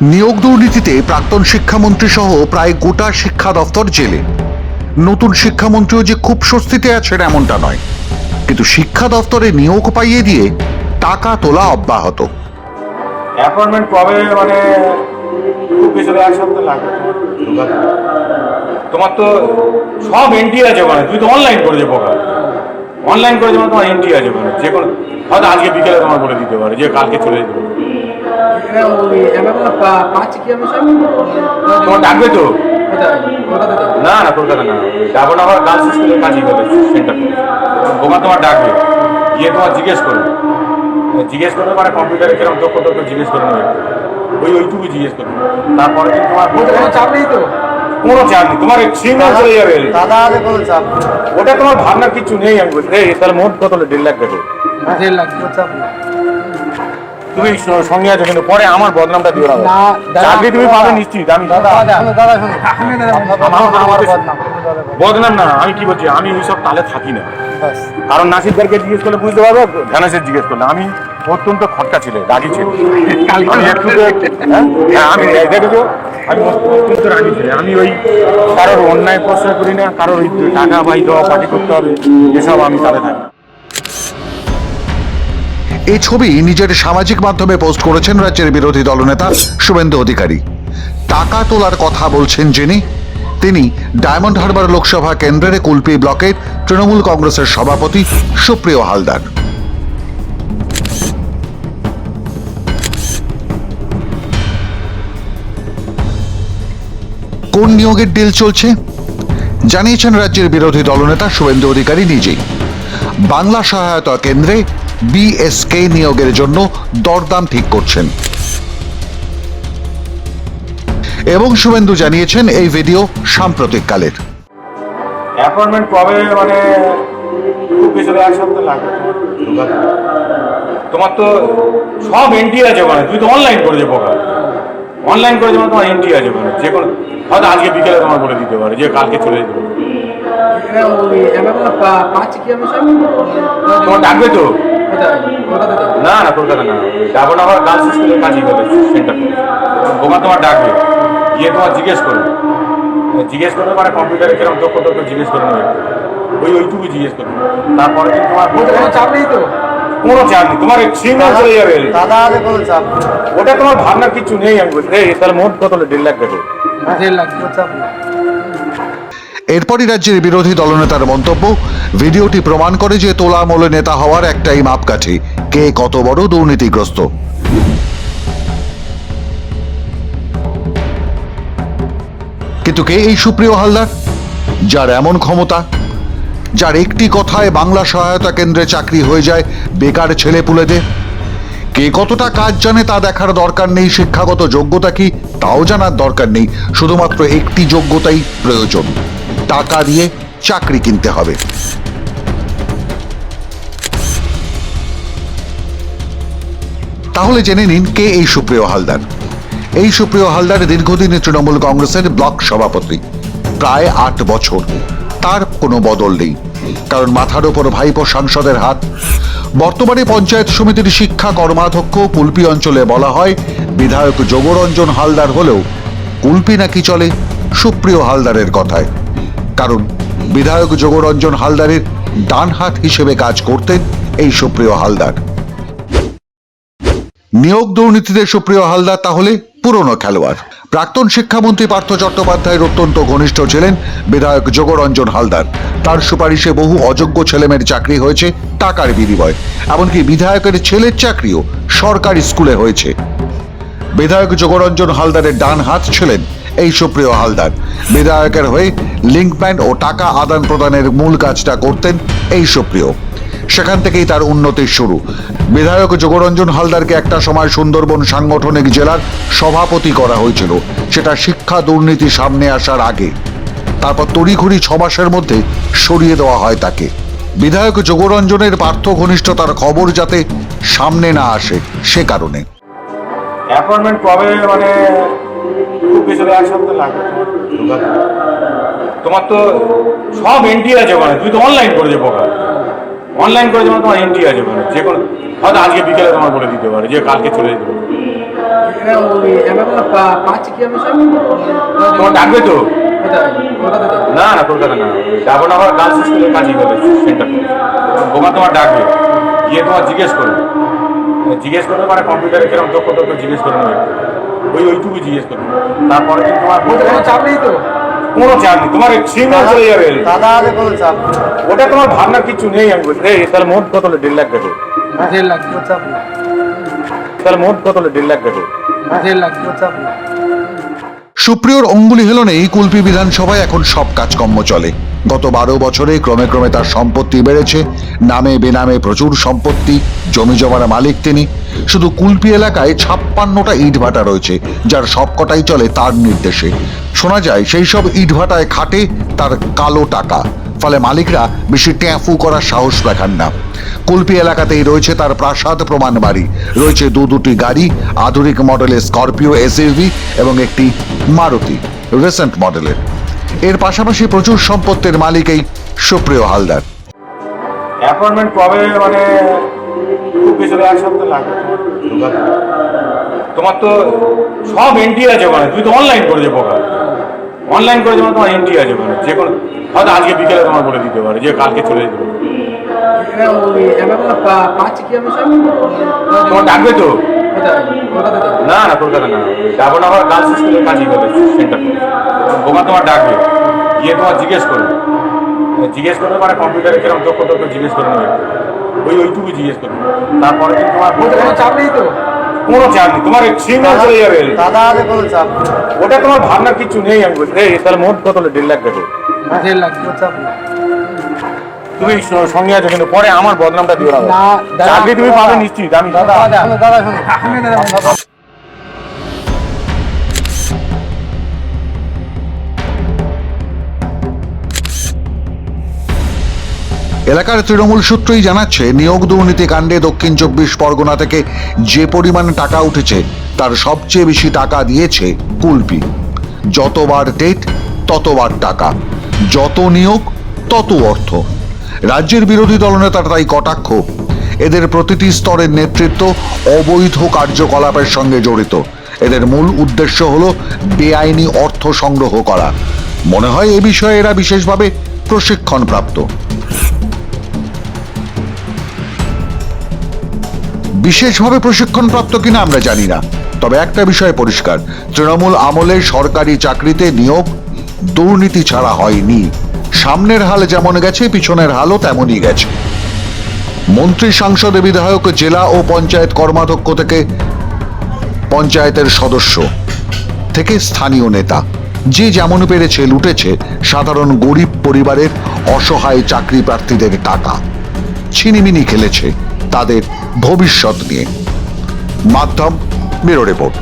নিয়োগ দুর্নীতিতে প্রাক্তন শিক্ষামন্ত্রী সহ প্রায় গোটা শিক্ষা দফতর জেলে। নতুন শিক্ষামন্ত্রীও যে খুব স্বস্তিতে আছেন এমনটা নয়, কিন্তু শিক্ষা দফতরে নিয়োগ পাইয়ে দিয়ে টাকা তোলা অব্যাহত। অ্যাপয়েন্টমেন্ট কবে মানে খুব বেশি এক সপ্তাহ লাগবে তোমার তো সব এন্ট্রি আছে ওখানে, তুই তো অনলাইন করে যাবো অনলাইন করে যাবো, তোমার এন্ট্রি আছে ওখানে যে কোনো, হয়তো আজকে বিকেলে তোমার বলে দিতে পারে যে কালকে চলে যেতে পারে। তোমার ডাকবে তো? না না, কলকাতা না, যাবো না, আমার গার্লস স্কুলের কাছেই হবে সেন্টার। ওখানে তোমার ডাকবে, গিয়ে তোমার জিজ্ঞেস করবে মানে কম্পিউটারে কিরকম দক্ষ জিজ্ঞেস করে নেবে, ওইটুকু জিজ্ঞেস করবে। তারপরে কিন্তু তোমার কোনো চাপ নেই, তো কোনো চাপ নেই, তোমার সিগন্যাল চলে যাবে দাদা, কোনো চাপ নেই, ওটা তোমার ভাবনার কিছু নেই। আমি বলছি তাহলে মোট কত হলো? 1.5 লাখ দেবো। 1.5 লাখ চাপ নেই, তুমি সঙ্গে আছো, কিন্তু পরে আমার বদনামটা দিও না। চাকরি তুমি পাবে নিশ্চিত। আমি বদনাম না, আমি কি বলছি, আমি ওইসব তালে থাকি না। কারণ নাসিরদারকে জিজ্ঞেস করলে বুঝতে পারবে, ধ্যানেশের জিজ্ঞেস করলে। আমি অত্যন্ত খটকা ছিল, রাগি ছিল। আমি দেখেছো, আমি অত্যন্ত রাগি ছিল। আমি ওই কারোর অন্যায় প্রশ্রয় করি না, কারোর ওই টাকা বাই দেওয়া পার্টি করতে হবে এসব আমি তালে থাকি। এই ছবি নিজের সামাজিক মাধ্যমে পোস্ট করেছেন রাজ্যের বিরোধী দলনেতা শুভেন্দু অধিকারী। টাকা তোলার কথা বলছেন যিনি, তিনি ডায়মন্ড হারবার লোকসভা কেন্দ্রের কুলপি ব্লকের তৃণমূল কংগ্রেসের সভাপতি সুপ্রিয় হালদার। কোন নিয়োগের ডিল চলছে জানিয়েছেন রাজ্যের বিরোধী দলনেতা শুভেন্দু অধিকারী নিজেই। বাংলা সহায়তা কেন্দ্রে বিএসকে নিয়োগের জন্য দরদাম ঠিক করছেন এবং শুভেন্দু জানিয়েছেন এই ভিডিও সাম্প্রতিককালের। অ্যাপয়েন্টমেন্ট কবে মানে খুব বেশি এক সপ্তাহ লাগবে। তোমার তো সব এন্ট্রি আছে ওখানে, তুই তো অনলাইন করে যাবো অনলাইন করে যাবো, তোমার এন্ট্রি আছে ওখানে যে কোনো, হয়তো আজকে বিকেলে তোমার বলে দিতে পারে যে কালকে চলে যেতে পারে। তোমার ডাকবে তো? না না, কলকাতা না, যাবো না, আমার গার্লস স্কুলের কাছেই হবে সেন্টার। ওখানে তোমার ডাকবে, গিয়ে তোমার জিজ্ঞেস করবে মানে কম্পিউটারে কিরকম দক্ষ জিজ্ঞেস করে নেবে, ওইটুকু জিজ্ঞেস করবে। তারপরে কিন্তু তোমার কোনো চাপ নেই, তো কোনো চাপ নেই, তোমার সিগন্যাল চলে যাবে দাদা, কোনো চাপ নেই, ওটা তোমার ভাবনার কিছু নেই। আমি বলছি তাহলে মোট কত হলো? 1.5 লাখ দেবো। 1.5 লাখ চাপ নেই। এরপরই রাজ্যের বিরোধী দলনেতার মন্তব্য, ভিডিওটি প্রমাণ করে যে তোলামূলে নেতা হওয়ার একটাই মাপকাঠি, কে কত বড় দুর্নীতিগ্রস্ত। কিন্তু কে এই সুপ্রিয় হালদার, যার এমন ক্ষমতা, যার একটি কথায় বাংলা সহায়তা কেন্দ্রে চাকরি হয়ে যায় বেকার ছেলেপুলেদের? কে কতটা কাজ জানে তা দেখার দরকার নেই, শিক্ষাগত যোগ্যতা কি তাও জানার দরকার নেই, শুধুমাত্র একটি যোগ্যতাই প্রয়োজন, টাকা দিয়ে চাকরি কিনতে হবে। তাহলে জেনে নিন কে এই সুপ্রিয় হালদার। এই সুপ্রিয় হালদার দীর্ঘদিন তৃণমূল কংগ্রেসের ব্লক সভাপতি, প্রায় 8 বছর। তার কোনো বদল নেই, কারণ মাথার ওপর ভাইপো সাংসদের হাত। বর্তমানে পঞ্চায়েত সমিতির শিক্ষা কর্মাধ্যক্ষ। কুলপি অঞ্চলে বলা হয় বিধায়ক যোগরঞ্জন হালদার হলেও কুলপি নাকি চলে সুপ্রিয় হালদারের কথায়, কারণ বিধায়ক যোগরঞ্জন হালদারের ডান হাত হিসেবে কাজ করতেন এই সুপ্রিয় হালদার। নিয়োগ দুর্নীতিতে সুপ্রিয় হালদার তাহলে পুরনো খেলোয়াড়। প্রাক্তন শিক্ষামন্ত্রী পার্থ চট্টোপাধ্যায়ের অত্যন্ত ঘনিষ্ঠ ছিলেন বিধায়ক যোগরঞ্জন হালদার। তার সুপারিশে বহু অযোগ্য ছেলেমেয়ের চাকরি হয়েছে টাকার বিনিময়ে, এমনকি বিধায়কের ছেলের চাকরিও সরকারি স্কুলে হয়েছে। বিধায়ক যোগরঞ্জন হালদারের ডান হাত ছিলেন এই সুপ্রিয় হালদার। বিধায়কের হয়ে লিঙ্ক ব্যান্ড ও টাকা আদান প্রদানের মূল কাজটা করতেন এই সুপ্রিয়। সেখান থেকেই তার উন্নতির শুরু। বিধায়ক যোগরঞ্জন হালদারকে একটা সময় সুন্দরবন সাংগঠনিক জেলার সভাপতি করা হয়েছিল, সেটা শিক্ষা দুর্নীতি সামনে আসার আগে। তারপর তড়িঘড়ি 6 মাসের মধ্যে সরিয়ে দেওয়া হয় তাকে। বিধায়ক যোগরঞ্জনের পার্থ ঘনিষ্ঠতার খবর যাতে সামনে না আসে সে কারণে। অ্যাপয়েন্টমেন্ট কবে মানে খুব বেশি এক সপ্তাহ লাগবে। তোমার তো সব এন্ট্রি আছে ওখানে, তুই তো অনলাইন করে যাবো অনলাইন করে যাবো, তোমার এন্ট্রি আছে ওখানে যে কোনো, হয়তো আজকে বিকেলে তোমার বলে দিতে পারে যে কালকে চলে যেতে পারে। পাচ্ছি কি আমি সব তোমার ডাকবে তো? কোথায় কলকাতাতে না না কলকাতা না, ডাবনাগর গার্লস স্কুলের কাজই করে সেন্টার। বোমা তোমার ডাকবে, গিয়ে তোমার জিজ্ঞেস করবে। জিজ্ঞেস করবে মানে কম্পিউটারে কিরকম দক্ষতা তো জিজ্ঞেস করে নেবে, ওইটুকু জিজ্ঞেস করবে। তারপরে কিন্তু তোমার কোনো চাপ নেই তো কোনো চাপ নেই, তোমার সিগন্যাল চলে যাবে। দাদা আরে কোনো চাপ নেই ওটা তোমার ভাবনার কিছু নেই। আমি বলছি এই তাহলে মোট কত হলো? 1.5 লাখ দেবো। 1.5 লাখ কোনো চাপ নেই তাহলে মোট কত হলো? 1.5 লাখ দেবো। 1.5 লাখ কোনো চাপ নেই সুপ্রিয়র অঙ্গুলি হেলনেই কুলপি বিধানসভায় এখন সব কাজকর্ম চলে। গত 12 বছরে ক্রমে ক্রমে তার সম্পত্তি বেড়েছে, নামে বেনামে প্রচুর সম্পত্তি, জমি জমার মালিক তিনি। শুধু কুলপি এলাকায় 56টা ইটভাটা রয়েছে, যার সবকটাই চলে তার নির্দেশে। শোনা যায় সেই সব ইটভাটায় খাটে তার কালো টাকা, ফলে মালিকরা বেশি ট্যাঁফু করার সাহস দেখান না। কুলপি এলাকাতেই রয়েছে তার প্রাসাদ প্রমাণ বাড়ি, রয়েছে দুটি গাড়ি, আধুনিক মডেলের স্করপিও এসইউভি এবং একটি মারুতি রিসেন্ট মডেলের। এর পাশাপাশি প্রচুর সম্পত্তির মালিক এই সুপ্রিয় হালদার। অ্যাপয়েন্টমেন্ট কবে মানে খুব বেশি হলে 1 সপ্তাহ লাগবে। তোমার তো সব এন্ট্রি আছে ওখানে, তুই তো অনলাইন করেছে বোকা। অনলাইন করে যেমন তোমার এন্ট্রি আছে ওখানে, যে কোনো হয়তো আজকে বিকেলে তোমার বলে দিতে পারে যে কালকে চলে যেতে পারে। পাচ্ছি কি আমি সব তোমার ডাকবে তো? কোথায় কলকাতাতে না না কলকাতা না, ডাবনাগর গার্লস স্কুলের কাজই করে সেন্টার। বোমা তোমার ডাকবে, গিয়ে তোমার জিজ্ঞেস করবে। জিজ্ঞেস করবে মানে কম্পিউটারে কিরকম দক্ষতা তো জিজ্ঞেস করে নেবে, ওইটুকু জিজ্ঞেস করবে। তারপরে কিন্তু তোমার কোনো চাপ নেই তো কোনো চাপ নেই, তোমার সিগন্যাল চলে যাবে। দাদা আরে কোনো চাপ নেই ওটা তোমার ভাবনার কিছু নেই। আমি বলছি এই তাহলে মোট কত হলো? 1.5 লাখ দেবো। 1.5 লাখ কোনো চাপ নেই তুমি সঙ্গে আছো কিন্তু পরে আমার বদনামটা দিও না। না, দাদা, চাকরি তুমি পাবে নিশ্চিত। আমি দাদা শোনো দাদা শোনো এলাকার তৃণমূল সূত্রই জানাচ্ছে, নিয়োগ দুর্নীতি কাণ্ডে দক্ষিণ 24 পরগনা থেকে যে পরিমাণ টাকা উঠেছে তার সবচেয়ে বেশি টাকা দিয়েছে কুলপি। যতবার ডেট ততবার টাকা, যত নিয়োগ তত অর্থ। রাজ্যের বিরোধী দলনেতার তাই কটাক্ষ, এদের প্রতিটি স্তরের নেতৃত্ব অবৈধ কার্যকলাপের সঙ্গে জড়িত। এদের মূল উদ্দেশ্য হলো বেআইনি অর্থ সংগ্রহ করা। মনে হয় এ বিষয়ে এরা বিশেষভাবে প্রশিক্ষণপ্রাপ্ত। বিশেষভাবে প্রশিক্ষণপ্রাপ্ত কিনা আমরা জানি না, তবে একটা বিষয় পরিষ্কার, তৃণমূল আমলে সরকারি চাকরিতে নিয়োগ দুর্নীতি ছাড়া হয়নি। সামনের হাল যেমন গেছে, পিছনের হালও তেমনই গেছে। মন্ত্রী, সাংসদ, বিধায়ক, জেলা ও পঞ্চায়েত কর্মাধ্যক্ষ থেকে পঞ্চায়েতের সদস্য থেকে স্থানীয় নেতা, যে যেমন পেরেছে লুটেছে সাধারণ গরিব পরিবারের অসহায় চাকরি প্রার্থীদের টাকা, ছিনিমিনি খেলেছে তাদের ভবিষ্যৎ নিয়ে। মাধ্যম ব্যুরো রিপোর্ট।